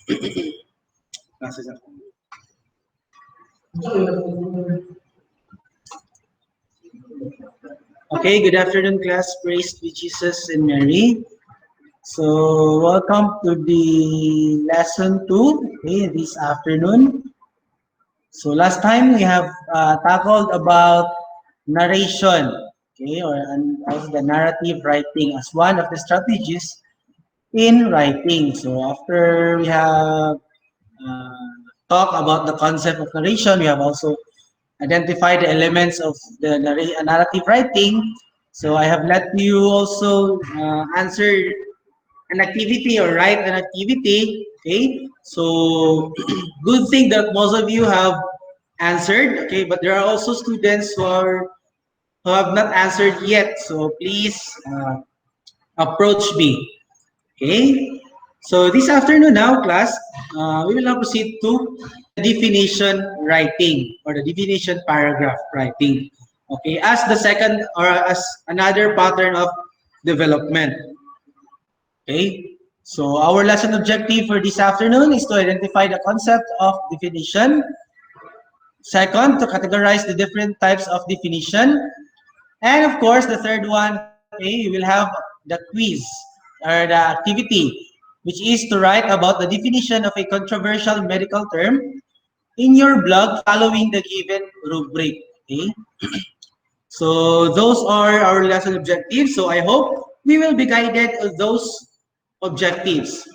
Okay, good afternoon, class. Praise be Jesus and Mary. So, welcome to the lesson 2, okay, this afternoon. So, last time we have tackled about narration, okay, and also the narrative writing as one of the strategies in writing. So, after we have talked about the concept of narration, we have also identified the elements of the narrative writing. So, I have let you also answer an activity or write an activity. Okay, so good thing that most of you have answered. Okay, but there are also students who have not answered yet. So please approach me. Okay. So this afternoon now, class, we will now proceed to the definition writing or the definition paragraph writing. Okay, as the second or as another pattern of development. Okay, so our lesson objective for this afternoon is to identify the concept of definition. Second, to categorize the different types of definition. And of course, the third one, okay, you will have the quiz or the activity, which is to write about the definition of a controversial medical term in your blog following the given rubric. Okay, so those are our lesson objectives. So I hope we will be guided on those objectives.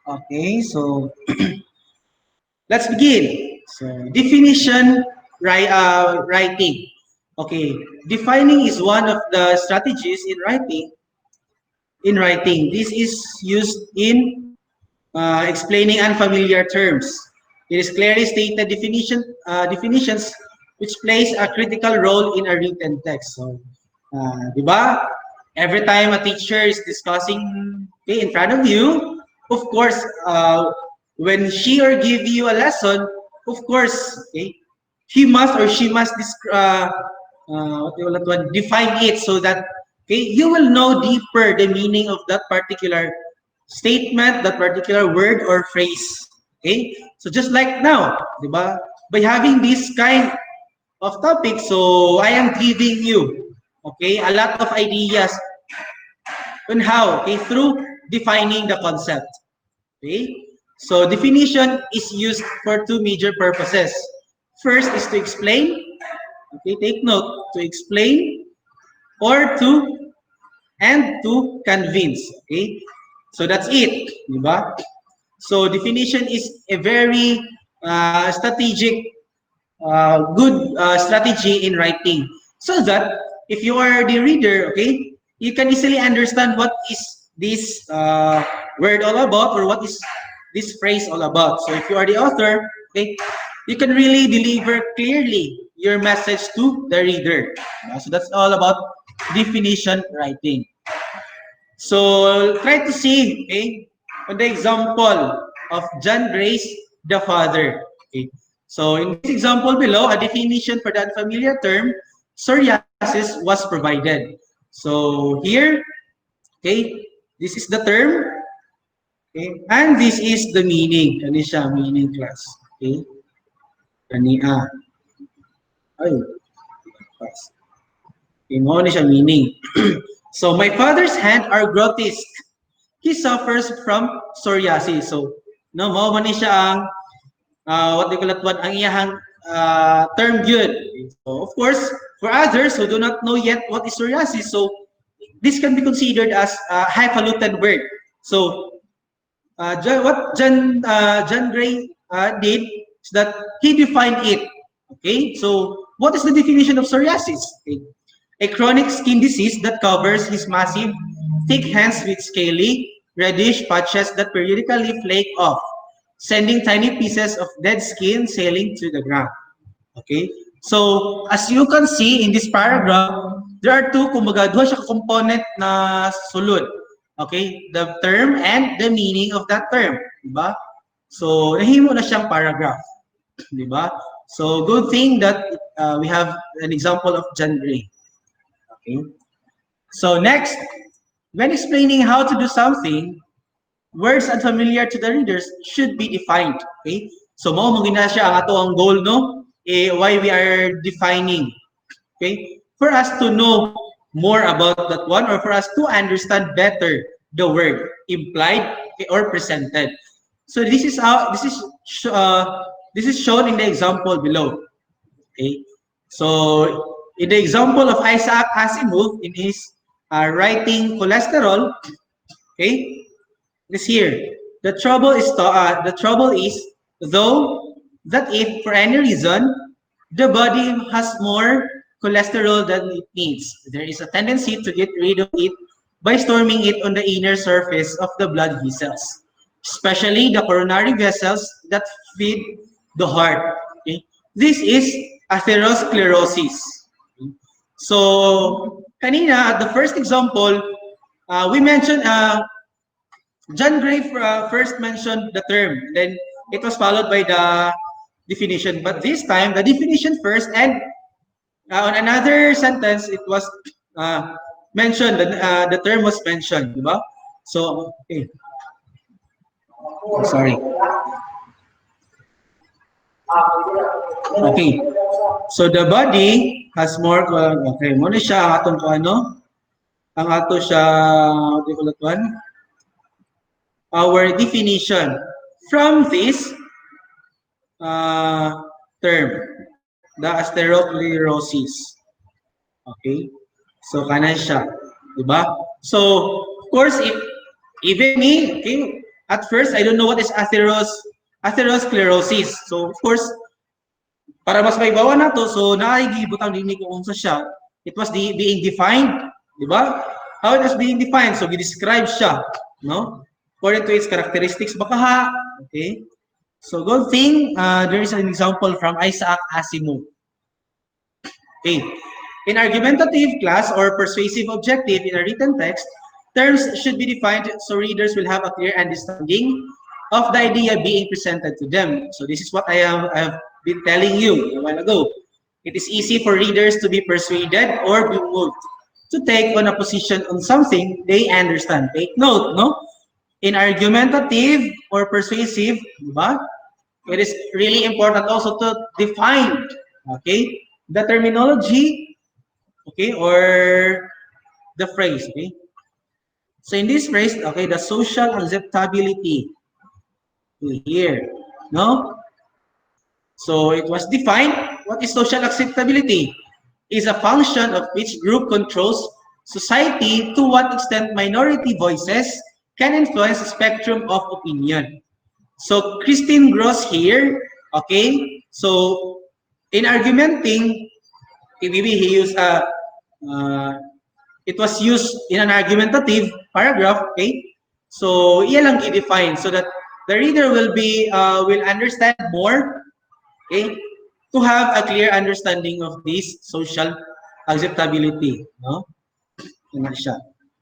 Okay, so let's begin. So definition writing. Okay, defining is one of the strategies in writing. This is used in explaining unfamiliar terms. It is clearly stated definitions which plays a critical role in a written text. So, di ba? Every time a teacher is discussing, okay, in front of you, of course, when she or give you a lesson, of course, okay, he must or she must what do you call that one, define it so that okay, you will know deeper the meaning of that particular statement, that particular word or phrase. Okay? So just like now, di ba? By having this kind of topic, so I am giving you, okay, a lot of ideas on how, okay, through defining the concept. Okay? So definition is used for two major purposes. First is to explain, okay, take note, to explain or to convince. Okay? So that's it, di ba? So definition is a very strategic, good strategy in writing. So that if you are the reader, okay, you can easily understand what is this word all about or what is this phrase all about. So if you are the author, okay, you can really deliver clearly your message to the reader. So that's all about definition writing. So try to see, okay, on the example of John Gray's The Father. Okay. So in this example below, a definition for that familiar term, psoriasis, was provided. So here, okay, this is the term, okay, and this is the meaning. Kani siya, meaning class. Okay. Kani ay, class. Okay, mo ni siya meaning. So my father's hand are grotesque. He suffers from psoriasis. So, no, mao man ni siya ang what they call that one, ang iyahang term yun. So, of course, for others who do not know yet what is psoriasis, so this can be considered as a highfalutin word. So, John Gray did is that he defined it. Okay, so what is the definition of psoriasis? Okay. A chronic skin disease that covers his massive, thick hands with scaly, reddish patches that periodically flake off, sending tiny pieces of dead skin sailing to the ground. Okay? So, as you can see in this paragraph, there are two, kumbaga, duha siya component na sulod. Okay? The term and the meaning of that term. Diba? So, nahimo na siyang paragraph. Diba? So, good thing that we have an example of John Gray. Okay. So next, when explaining how to do something, words unfamiliar to the readers should be defined. Okay? So mao mo gina siya ang ato ang goal, no? Why we are defining. Okay? For us to know more about that one, or for us to understand better the word implied, okay, or presented. So this is shown in the example below. Okay? So in the example of Isaac Asimov in his writing Cholesterol, okay, this here. The trouble is though that if for any reason the body has more cholesterol than it needs, there is a tendency to get rid of it by storming it on the inner surface of the blood vessels, especially the coronary vessels that feed the heart. Okay? This is atherosclerosis. So, kanina, at the first example, we mentioned John Gray first mentioned the term, then it was followed by the definition. But this time, the definition first, and on another sentence, it was mentioned, the term was mentioned, diba? So, okay. Oh, sorry. Okay. So, the body has more, okay, muna siya ang atong kung ano, ang ato siya, what do you call it one? Our definition from this term, the atherosclerosis. Okay? So, kanan siya. Diba? So, of course, if even me, okay, at first, I don't know what is atherosclerosis. So, of course, para mas maibawa na to, so naigibutang dinig ko kung sa siya, it was being defined, di ba? How it was being defined, so gi-describe siya, no? According to its characteristics, baka ha, okay? So good thing, there is an example from Isaac Asimov. Okay. In argumentative class or persuasive objective in a written text, terms should be defined so readers will have a clear understanding of the idea being presented to them. So this is what I have been telling you a while ago. It is easy for readers to be persuaded or be moved to take on a position on something they understand. Take note, no? In argumentative or persuasive, diba? It is really important also to define, okay, the terminology, okay, or the phrase, okay. So in this phrase, okay, the social acceptability here, no? So it was defined. What is social acceptability? Is a function of which group controls society to what extent minority voices can influence the spectrum of opinion. So Christine Gross here, okay, so in argumenting, maybe he used it was used in an argumentative paragraph, okay? So iyan lang i-define so that the reader will understand more, okay? To have a clear understanding of this social acceptability, no? Yan siya.